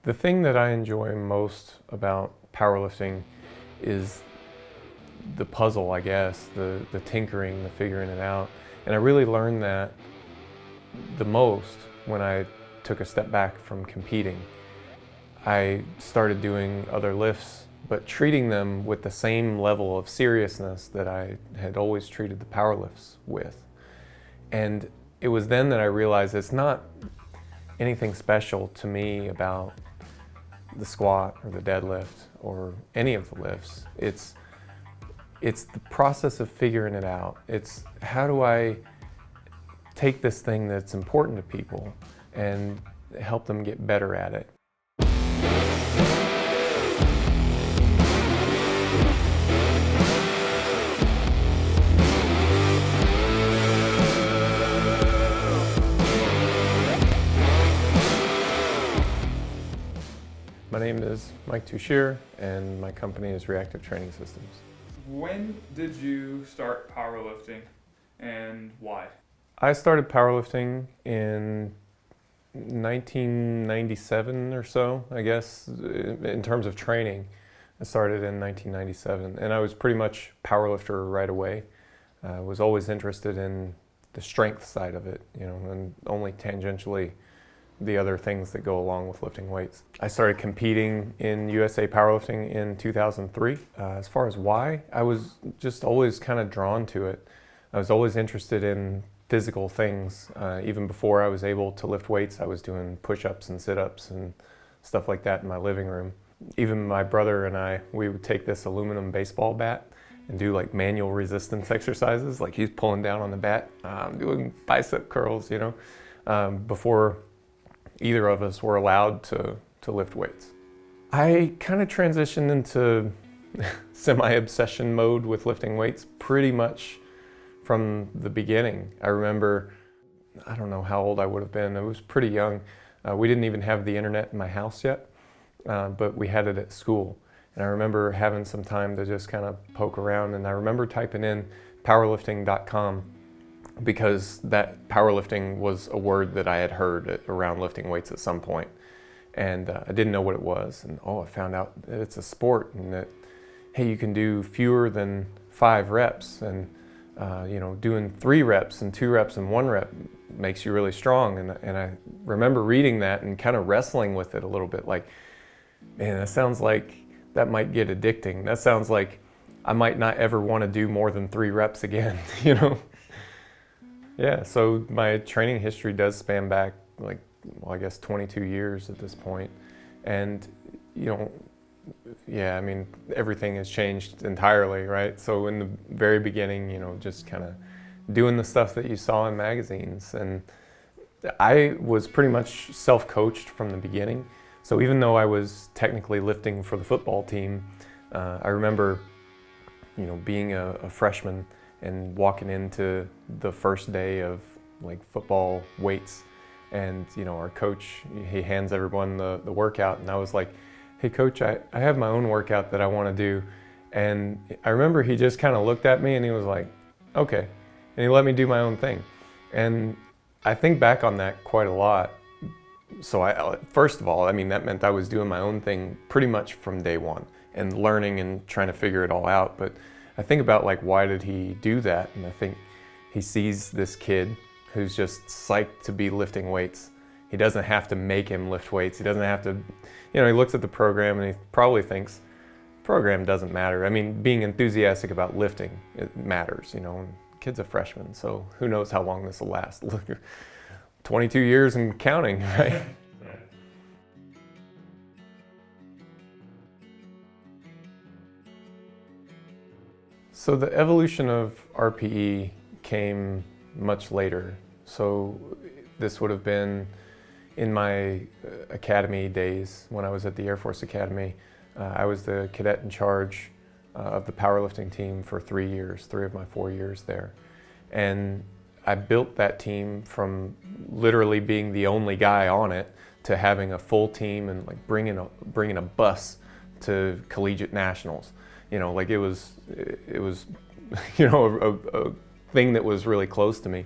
The thing that I enjoy most about powerlifting is the puzzle, I guess, the tinkering, the figuring it out. And I really learned that the most when I took a step back from competing. I started doing other lifts, but treating them with the same level of seriousness that I had always treated the power lifts with. And it was then that I realized it's not anything special to me about the squat or the deadlift or any of the lifts. It's the process of figuring it out. It's how do I take this thing that's important to people and help them get better at it. My name is Mike Touchier, and my company is Reactive Training Systems. When did you start powerlifting and why? I started powerlifting in 1997 or so, I guess, in terms of training. I started in 1997, and I was pretty much powerlifter right away. I was always interested in the strength side of it, and only tangentially the other things that go along with lifting weights. I started competing in USA Powerlifting in 2003. As far as why, I was just always kind of drawn to it. I was always interested in physical things. Even before I was able to lift weights, I was doing push-ups and sit-ups and stuff like that in my living room. Even my brother and I, we would take this aluminum baseball bat and do like manual resistance exercises. Like he's pulling down on the bat, doing bicep curls, before either of us were allowed to lift weights. I kind of transitioned into semi-obsession mode with lifting weights pretty much from the beginning. I remember, I don't know how old I would have been. I was pretty young. We didn't even have the internet in my house yet, but we had it at school. And I remember having some time to just kind of poke around, and I remember typing in powerlifting.com because that powerlifting was a word that I had heard around lifting weights at some point. And I didn't know what it was. And I found out that it's a sport and that, hey, you can do fewer than 5 reps. And, doing 3 reps and 2 reps and 1 rep makes you really strong. And I remember reading that and kind of wrestling with it a little bit. Like, man, that sounds like that might get addicting. That sounds like I might not ever want to do more than 3 reps again, Yeah, so my training history does span back I guess 22 years at this point. And, everything has changed entirely, right? So in the very beginning, just kind of doing the stuff that you saw in magazines. And I was pretty much self-coached from the beginning. So even though I was technically lifting for the football team, I remember, being a freshman and walking into the first day of football weights, and our coach, he hands everyone the workout, and I was like, hey coach, I have my own workout that I want to do. And I remember he just kind of looked at me and he was like, okay, and he let me do my own thing. And I think back on that quite a lot. So first of all, that meant I was doing my own thing pretty much from day one and learning and trying to figure it all out. But I think about why did he do that? And I think he sees this kid who's just psyched to be lifting weights. He doesn't have to make him lift weights. He doesn't have to, he looks at the program and he probably thinks, program doesn't matter. Being enthusiastic about lifting, it matters, Kid's a freshman, so who knows how long this will last. Look, 22 years and counting, right? So the evolution of RPE came much later. So this would have been in my academy days when I was at the Air Force Academy. I was the cadet in charge of the powerlifting team for 3 years, 3 of my 4 years there. And I built that team from literally being the only guy on it to having a full team and bringing a bus to collegiate nationals. It was a thing that was really close to me.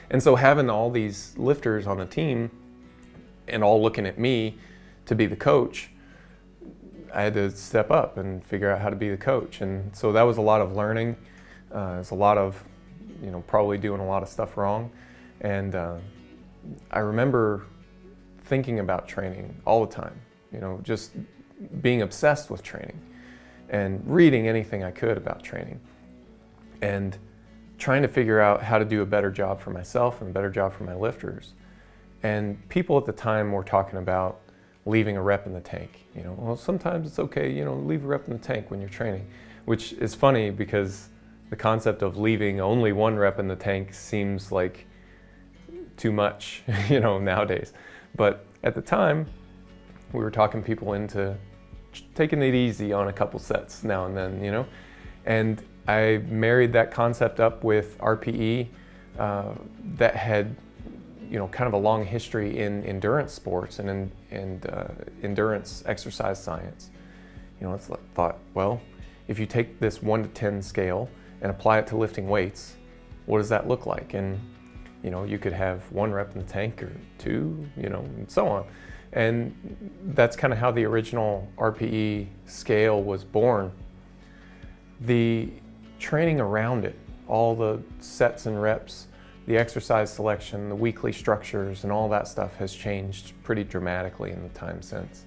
And so having all these lifters on the team and all looking at me to be the coach, I had to step up and figure out how to be the coach. And so that was a lot of learning. It's a lot of, probably doing a lot of stuff wrong. And I remember thinking about training all the time, just being obsessed with training and reading anything I could about training and trying to figure out how to do a better job for myself and a better job for my lifters. And people at the time were talking about leaving a rep in the tank. Well, sometimes it's okay, leave a rep in the tank when you're training, which is funny because the concept of leaving only one rep in the tank seems like too much, nowadays. But at the time, we were talking people into taking it easy on a couple sets now and then, and I married that concept up with RPE that had, kind of a long history in endurance sports and in endurance exercise science. It's like, thought, well, if you take this 1 to 10 scale and apply it to lifting weights, what does that look like? And you could have 1 rep in the tank or 2, and so on. And that's kind of how the original RPE scale was born. The training around it, all the sets and reps, the exercise selection, the weekly structures, and all that stuff has changed pretty dramatically in the time since.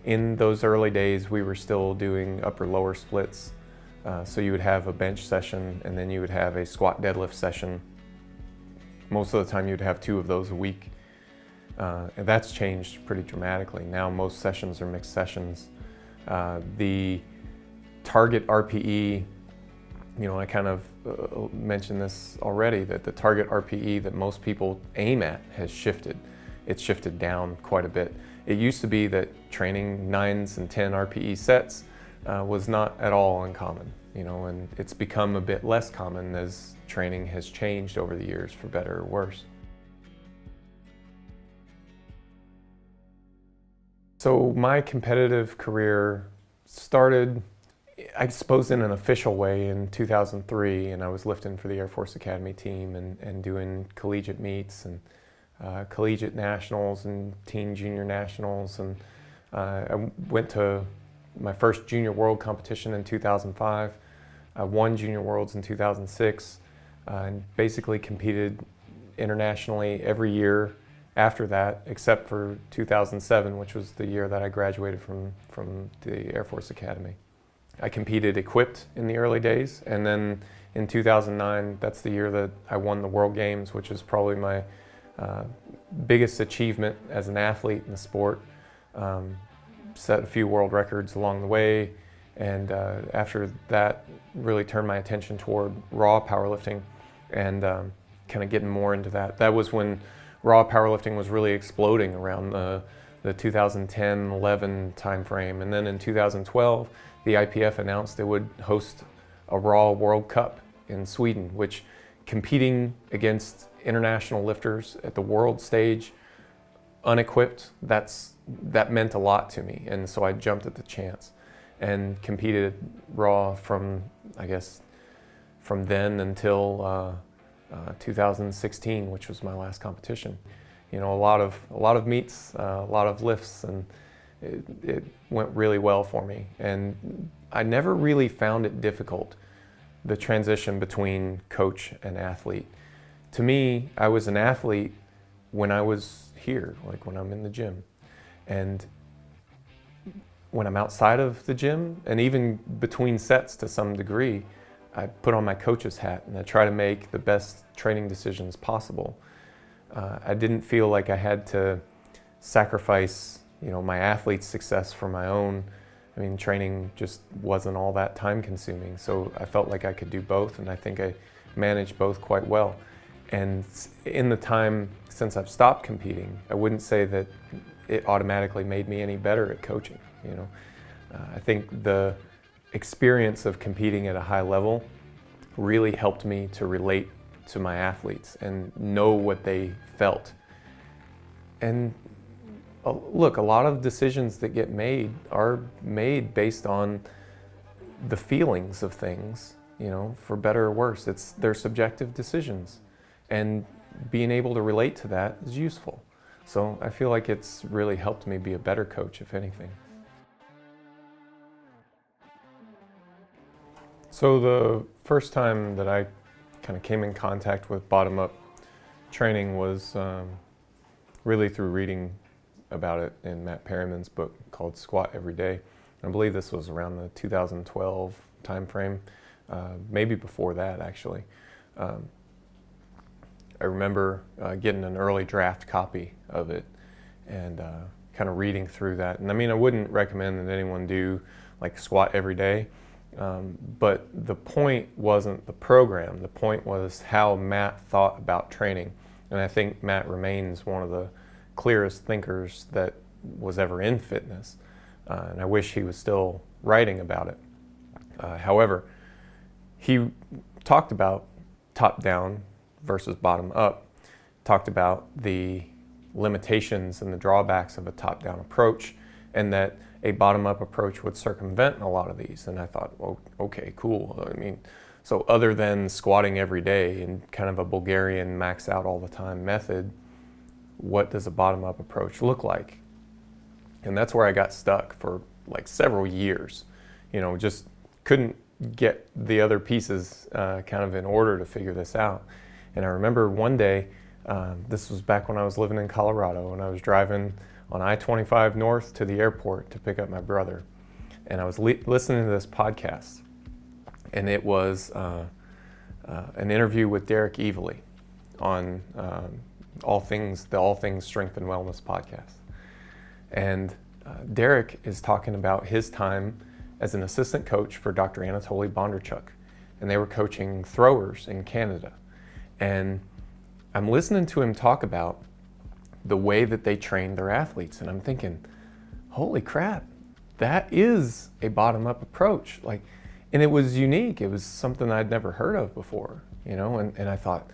In those early days, we were still doing upper-lower splits. So you would have a bench session, and then you would have a squat deadlift session. Most of the time, you'd have 2 of those a week. And that's changed pretty dramatically. Now most sessions are mixed sessions. The target RPE, I kind of mentioned this already, that the target RPE that most people aim at has shifted. It's shifted down quite a bit. It used to be that training 9s and 10 RPE sets was not at all uncommon, and it's become a bit less common as training has changed over the years, for better or worse. So my competitive career started, I suppose, in an official way in 2003, and I was lifting for the Air Force Academy team and doing collegiate meets and collegiate nationals and teen junior nationals. And I went to my first junior world competition in 2005. I won junior worlds in 2006 and basically competed internationally every year after that, except for 2007, which was the year that I graduated from the Air Force Academy. I competed equipped in the early days, and then in 2009, that's the year that I won the World Games, which is probably my biggest achievement as an athlete in the sport. Set a few world records along the way, and after that, really turned my attention toward raw powerlifting and kind of getting more into that. That was when raw powerlifting was really exploding around the 2010-11 timeframe. And then in 2012, the IPF announced they would host a Raw World Cup in Sweden, which, competing against international lifters at the world stage, unequipped, that meant a lot to me. And so I jumped at the chance and competed raw from then until 2016, which was my last competition. A lot of meets, a lot of lifts, and it went really well for me. And I never really found it difficult, the transition between coach and athlete. To me, I was an athlete when I was here, like when I'm in the gym. And when I'm outside of the gym, and even between sets to some degree, I put on my coach's hat and I try to make the best training decisions possible. I didn't feel like I had to sacrifice, my athlete's success for my own. I mean, training just wasn't all that time consuming, so I felt like I could do both, and I think I managed both quite well. And in the time since I've stopped competing, I wouldn't say that it automatically made me any better at coaching. I think the experience of competing at a high level really helped me to relate to my athletes and know what they felt. And look, a lot of decisions that get made are made based on the feelings of things, for better or worse. They're subjective decisions, and being able to relate to that is useful. So I feel like it's really helped me be a better coach, if anything. So the first time that I kind of came in contact with bottom-up training was really through reading about it in Matt Perryman's book called Squat Every Day. I believe this was around the 2012 time frame, maybe before that actually. I remember getting an early draft copy of it and kind of reading through that. And I mean, I wouldn't recommend that anyone do like squat every day, but the point wasn't the program. The point was how Matt thought about training. And I think Matt remains one of the clearest thinkers that was ever in fitness. And I wish he was still writing about it. However, he talked about top-down versus bottom-up, talked about the limitations and the drawbacks of a top-down approach, and that a bottom-up approach would circumvent a lot of these. And I thought, well, okay, cool. I mean, so other than squatting every day and kind of a Bulgarian max out all the time method, what does a bottom-up approach look like? And that's where I got stuck for like several years. You know, just couldn't get the other pieces kind of in order to figure this out. And I remember one day, this was back when I was living in Colorado, and I was driving on I-25 north to the airport to pick up my brother. And I was listening to this podcast, and it was an interview with Derek Evely on the All Things Strength and Wellness podcast. And Derek is talking about his time as an assistant coach for Dr. Anatoly Bondarchuk, and they were coaching throwers in Canada. And I'm listening to him talk about the way that they train their athletes, and I'm thinking, holy crap, that is a bottom-up approach. Like, and it was unique. It was something I'd never heard of before, you know, and I thought,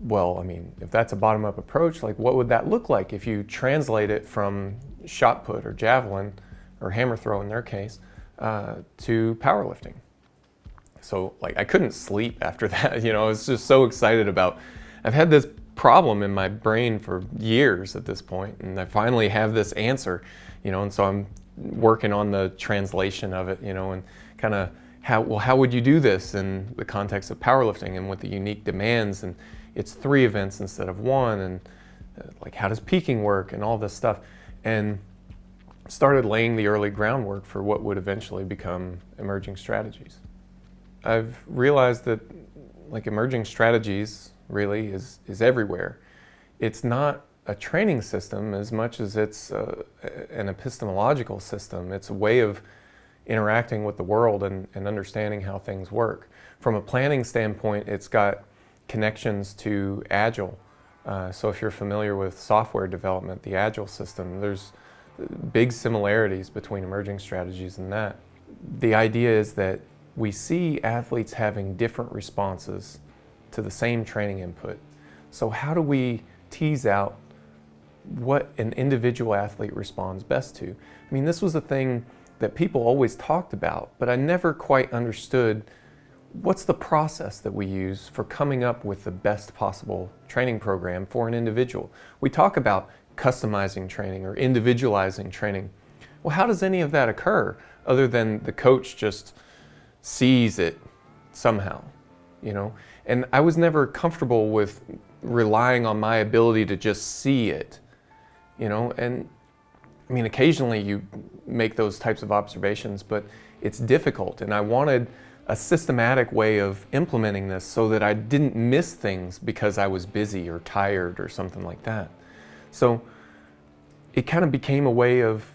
well, I mean, if that's a bottom-up approach, like what would that look like if you translate it from shot put or javelin or hammer throw in their case to powerlifting? So like I couldn't sleep after that, you know. I was just so excited about, I've had this problem in my brain for years at this point, and I finally have this answer, you know, and so I'm working on the translation of it, you know, and kind of how would you do this in the context of powerlifting and with the unique demands, and it's 3 events instead of 1, and like how does peaking work and all this stuff, and started laying the early groundwork for what would eventually become emerging strategies. I've realized that like emerging strategies really is everywhere. It's not a training system as much as it's an epistemological system. It's a way of interacting with the world and understanding how things work. From a planning standpoint, it's got connections to Agile. So if you're familiar with software development, the Agile system, there's big similarities between emerging strategies and that. The idea is that we see athletes having different responses to the same training input. So how do we tease out what an individual athlete responds best to? I mean, this was a thing that people always talked about, but I never quite understood what's the process that we use for coming up with the best possible training program for an individual. We talk about customizing training or individualizing training. Well, how does any of that occur other than the coach just sees it somehow, you know? And I was never comfortable with relying on my ability to just see it, you know? And I mean, occasionally you make those types of observations, but it's difficult. And I wanted a systematic way of implementing this so that I didn't miss things because I was busy or tired or something like that. So it kind of became a way of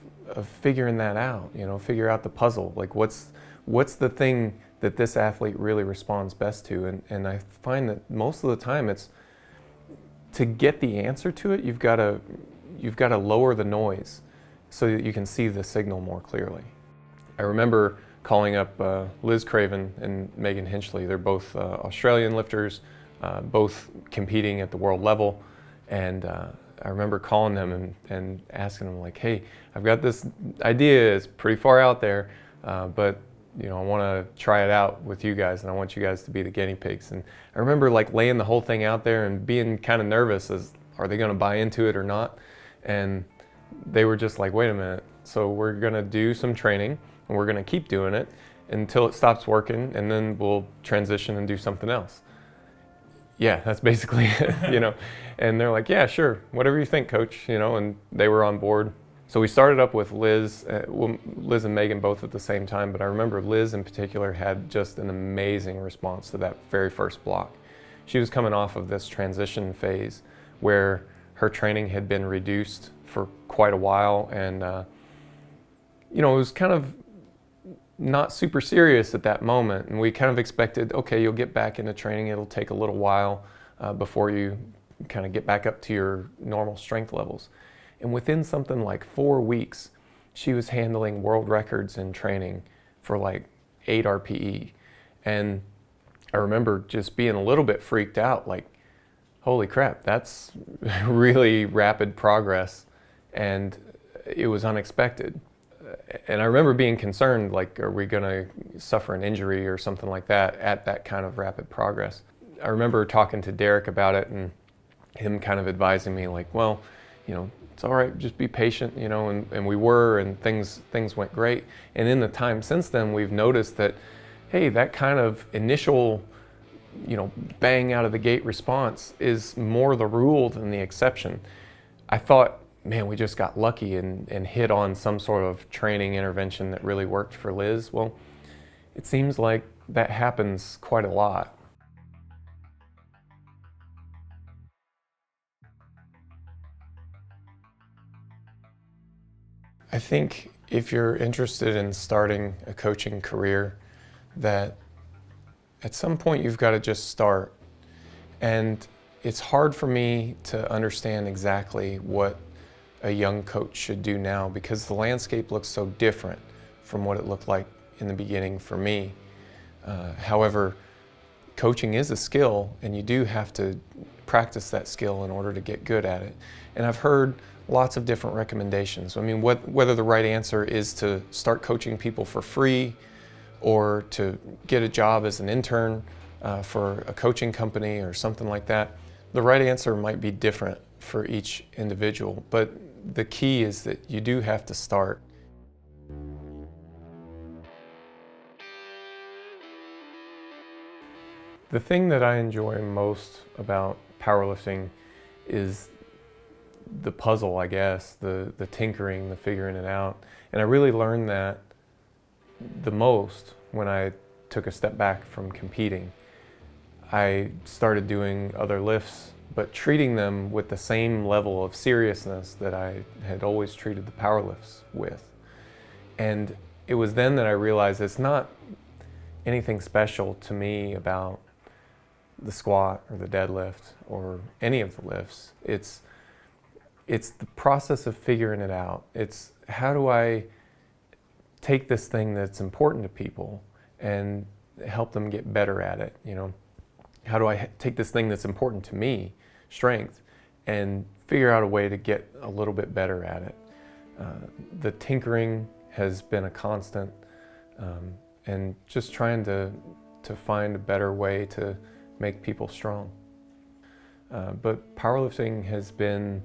figuring that out, you know, figure out the puzzle. Like what's the thing that this athlete really responds best to? And I find that most of the time it's to get the answer to it, you've got to lower the noise so that you can see the signal more clearly. I remember calling up Liz Craven and Megan Hinchley. They're both Australian lifters, both competing at the world level. And I remember calling them and asking them like, hey, I've got this idea, it's pretty far out there, but you know, I want to try it out with you guys, and I want you guys to be the guinea pigs. And I remember like laying the whole thing out there and being kind of nervous as Are they going to buy into it or not? And they were just like, wait a minute. So we're going to do some training and we're going to keep doing it until it stops working, and then we'll transition and do something else. Yeah, that's basically it, And they're like, yeah, sure, whatever you think, coach, and they were on board. So we started up with Liz, Liz and Megan both at the same time, but I remember Liz in particular had just an amazing response to that very first block. She was coming off of this transition phase where her training had been reduced for quite a while, and it was kind of not super serious at that moment, and we kind of expected, okay, you'll get back into training, it'll take a little while before you kind of get back up to your normal strength levels. And within something like 4 weeks, she was handling world records in training for like 8 RPE. And I remember just being a little bit freaked out, like, holy crap, that's really rapid progress, and it was unexpected. And I remember being concerned, like, are we going to suffer an injury or something like that at that kind of rapid progress? I remember talking to Derek about it and him kind of advising me, like, well, it's all right, just be patient, and we were, and things went great. And in the time since then, we've noticed that, hey, that kind of initial, bang out of the gate response is more the rule than the exception. I thought, man, we just got lucky and hit on some sort of training intervention that really worked for Liz. Well, it seems like that happens quite a lot. I think if you're interested in starting a coaching career, that at some point you've got to just start. And it's hard for me to understand exactly what a young coach should do now, because the landscape looks so different from what it looked like in the beginning for me. However, coaching is a skill, and you do have to practice that skill in order to get good at it. And I've heard lots of different recommendations. I mean, whether the right answer is to start coaching people for free or to get a job as an intern for a coaching company or something like that, the right answer might be different for each individual. But the key is that you do have to start. The thing that I enjoy most about powerlifting is the puzzle, I guess, the tinkering, the figuring it out. And I really learned that the most when I took a step back from competing. I started doing other lifts, but treating them with the same level of seriousness that I had always treated the power lifts with. And it was then that I realized it's not anything special to me about the squat or the deadlift or any of the lifts. It's the process of figuring it out. It's how do I take this thing that's important to people and help them get better at it, How do I take this thing that's important to me, strength, and figure out a way to get a little bit better at it? The tinkering has been a constant, and just trying to find a better way to make people strong. But powerlifting has been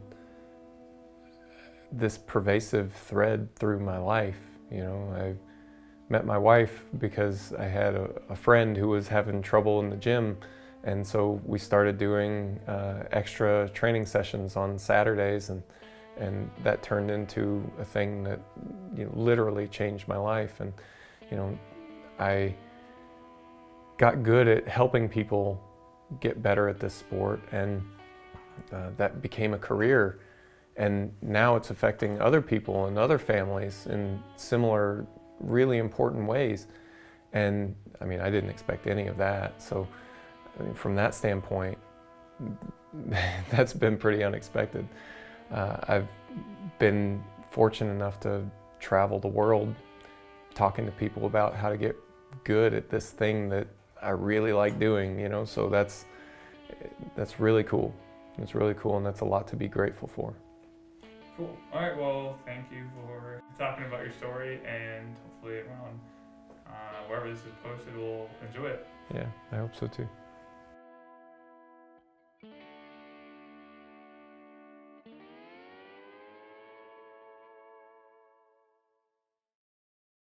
this pervasive thread through my life. I met my wife because I had a friend who was having trouble in the gym, and so we started doing extra training sessions on Saturdays, and that turned into a thing that literally changed my life. And I got good at helping people get better at this sport, and that became a career. And now it's affecting other people and other families in similar, really important ways. And I mean, I didn't expect any of that. So from that standpoint, that's been pretty unexpected. I've been fortunate enough to travel the world talking to people about how to get good at this thing that I really like doing, so that's really cool. It's really cool, and that's a lot to be grateful for. Cool. All right, well, thank you for talking about your story, and hopefully everyone, wherever this is posted, will enjoy it. Yeah, I hope so too.